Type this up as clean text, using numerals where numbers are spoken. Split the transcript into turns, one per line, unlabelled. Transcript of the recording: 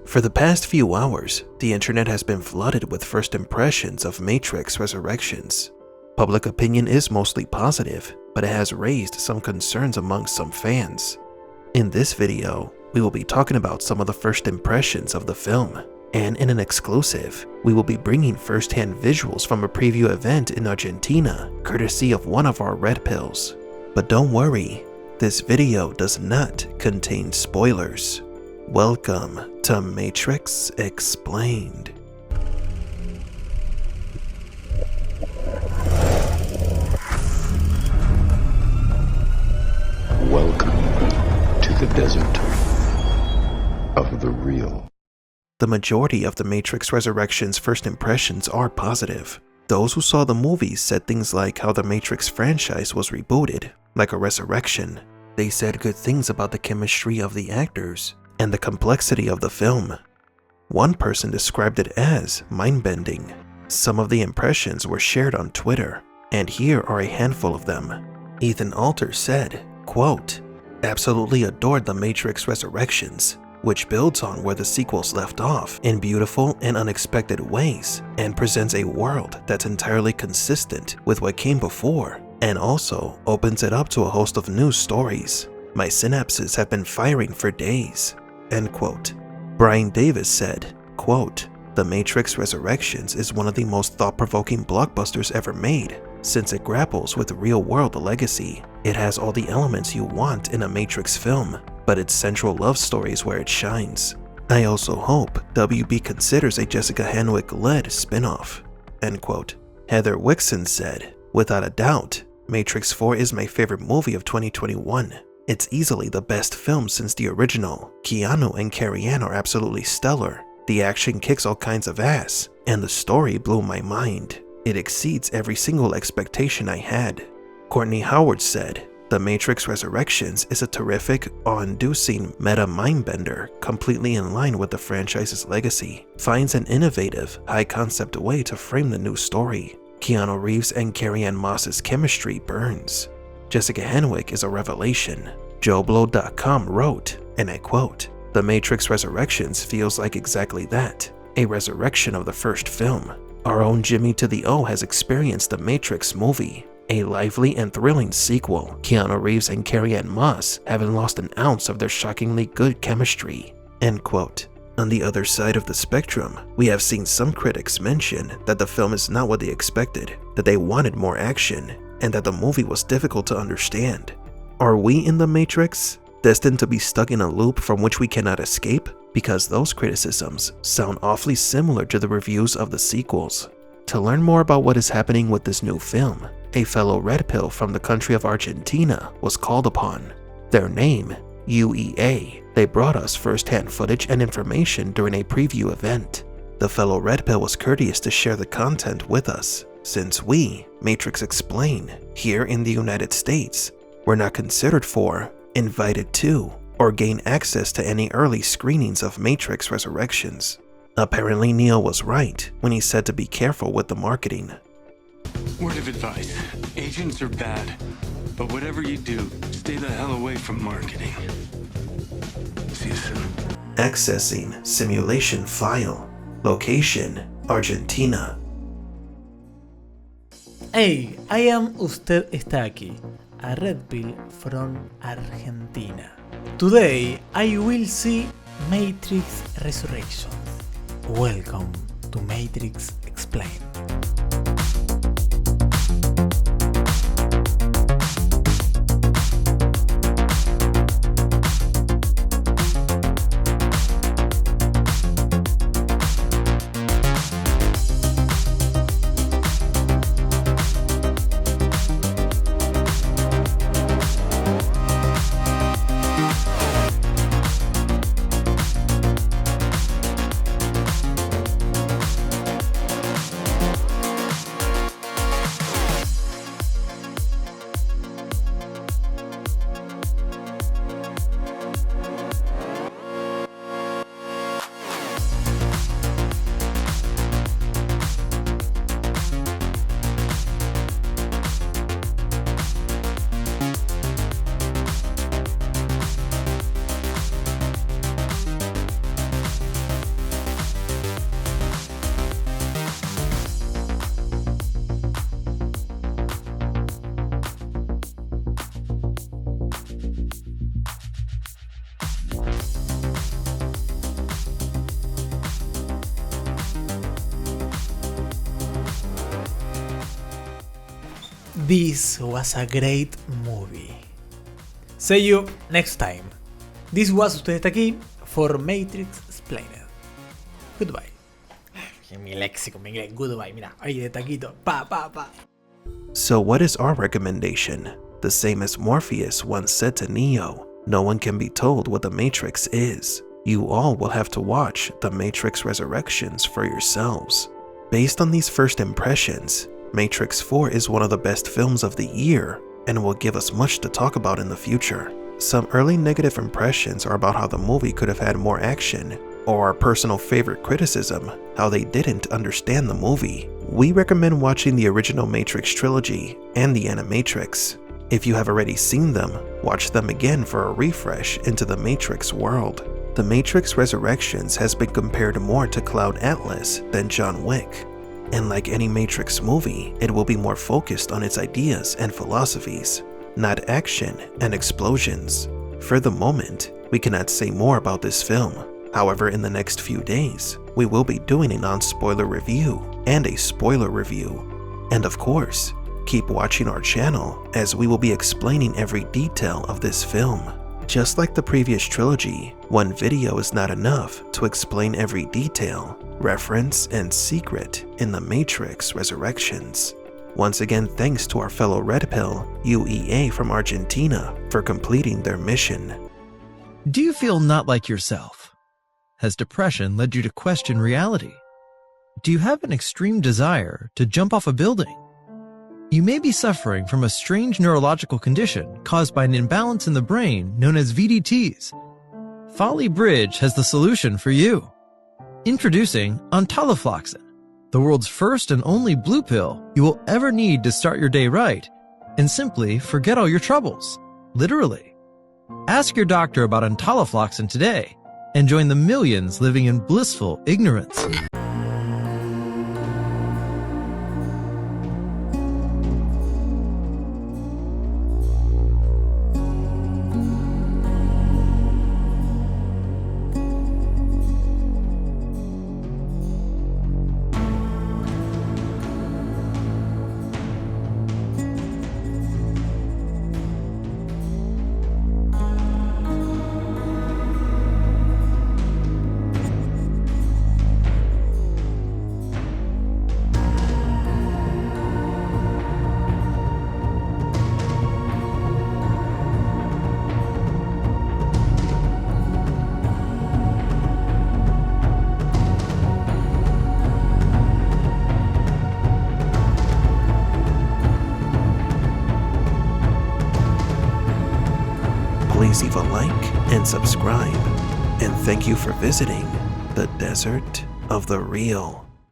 For the past few hours, the internet has been flooded with first impressions of Matrix Resurrections. Public opinion is mostly positive, but it has raised some concerns amongst some fans. In this video, we will be talking about some of the first impressions of the film, and in an exclusive, we will be bringing first-hand visuals from a preview event in Argentina, courtesy of one of our red pills. But don't worry, this video does not contain spoilers. Welcome to Matrix Explained.
Welcome to the desert of the real.
The majority of the Matrix Resurrections first impressions are positive. Those who saw the movies said things like how the Matrix franchise was rebooted, like a resurrection. They said good things about the chemistry of the actors and the complexity of the film. One person described it as mind-bending. Some of the impressions were shared on Twitter, and here are a handful of them. Ethan Alter said, quote, "Absolutely adored the Matrix Resurrections, which builds on where the sequels left off in beautiful and unexpected ways and presents a world that's entirely consistent with what came before and also opens it up to a host of new stories. My synapses have been firing for days." End quote. Brian Davis said, quote, "The Matrix Resurrections is one of the most thought-provoking blockbusters ever made, since it grapples with real-world legacy. It has all the elements you want in a Matrix film, but its central love story is where it shines. I also hope WB considers a Jessica Henwick-led spin-off." End quote. Heather Wixon said, "Without a doubt, Matrix 4 is my favorite movie of 2021. It's easily the best film since the original. Keanu and Carrie-Anne are absolutely stellar. The action kicks all kinds of ass, and the story blew my mind. It exceeds every single expectation I had." Courtney Howard said, "The Matrix Resurrections is a terrific, awe-inducing meta mindbender completely in line with the franchise's legacy. Finds an innovative, high-concept way to frame the new story. Keanu Reeves and Carrie-Anne Moss's chemistry burns. Jessica Henwick is a revelation." JoBlo.com wrote, and I quote, "The Matrix Resurrections feels like exactly that, a resurrection of the first film. Our own Jimmy to the O has experienced the Matrix movie, a lively and thrilling sequel. Keanu Reeves and Carrie-Anne Moss haven't lost an ounce of their shockingly good chemistry." End quote. On the other side of the spectrum, we have seen some critics mention that the film is not what they expected, that they wanted more action, and that the movie was difficult to understand. Are we in the Matrix, destined to be stuck in a loop from which we cannot escape? Because those criticisms sound awfully similar to the reviews of the sequels. To learn more about what is happening with this new film, a fellow red pill from the country of Argentina was called upon. Their name, UEA. They brought us first-hand footage and information during a preview event. The fellow red pill was courteous to share the content with us, since we, Matrix Explained, here in the United States, were not considered for, invited to, or gain access to any early screenings of Matrix Resurrections. Apparently Neo was right when he said to be careful with the marketing.
Word of advice, agents are bad, but whatever you do, stay the hell away from marketing. See you soon.
Accessing simulation file. Location, Argentina.
Hey, I am Usted Está Aquí, a red pill from Argentina. Today I will see Matrix Resurrections. Welcome to Matrix Explained. This was a great movie. See you next time. This was Usted está aquí for Matrix Explained. Goodbye. Mi léxico, mi inglés. Goodbye, mira. Ahí de taquito. Pa, pa, pa.
So what is our recommendation? The same as Morpheus once said to Neo, no one can be told what the Matrix is. You all will have to watch The Matrix Resurrections for yourselves. Based on these first impressions, Matrix 4 is one of the best films of the year and will give us much to talk about in the future. Some early negative impressions are about how the movie could have had more action, or our personal favorite criticism, how they didn't understand the movie. We recommend watching the original Matrix trilogy and the Animatrix. If you have already seen them, watch them again for a refresh into the Matrix world. The Matrix Resurrections has been compared more to Cloud Atlas than John Wick. And like any Matrix movie, it will be more focused on its ideas and philosophies, not action and explosions. For the moment, we cannot say more about this film. However, in the next few days, we will be doing a non-spoiler review and a spoiler review. And of course, keep watching our channel as we will be explaining every detail of this film. Just like the previous trilogy, one video is not enough to explain every detail, reference, and secret in The Matrix Resurrections. Once again, thanks to our fellow Red Pill, UEA from Argentina, for completing their mission.
Do you feel not like yourself? Has depression led you to question reality? Do you have an extreme desire to jump off a building? You may be suffering from a strange neurological condition caused by an imbalance in the brain known as VDTs. Folly Bridge has the solution for you. Introducing Entalofloxacin, the world's first and only blue pill you will ever need to start your day right and simply forget all your troubles. Literally. Ask your doctor about Entalofloxacin today and join the millions living in blissful ignorance.
Please leave a like and subscribe. And thank you for visiting the Desert of the Real.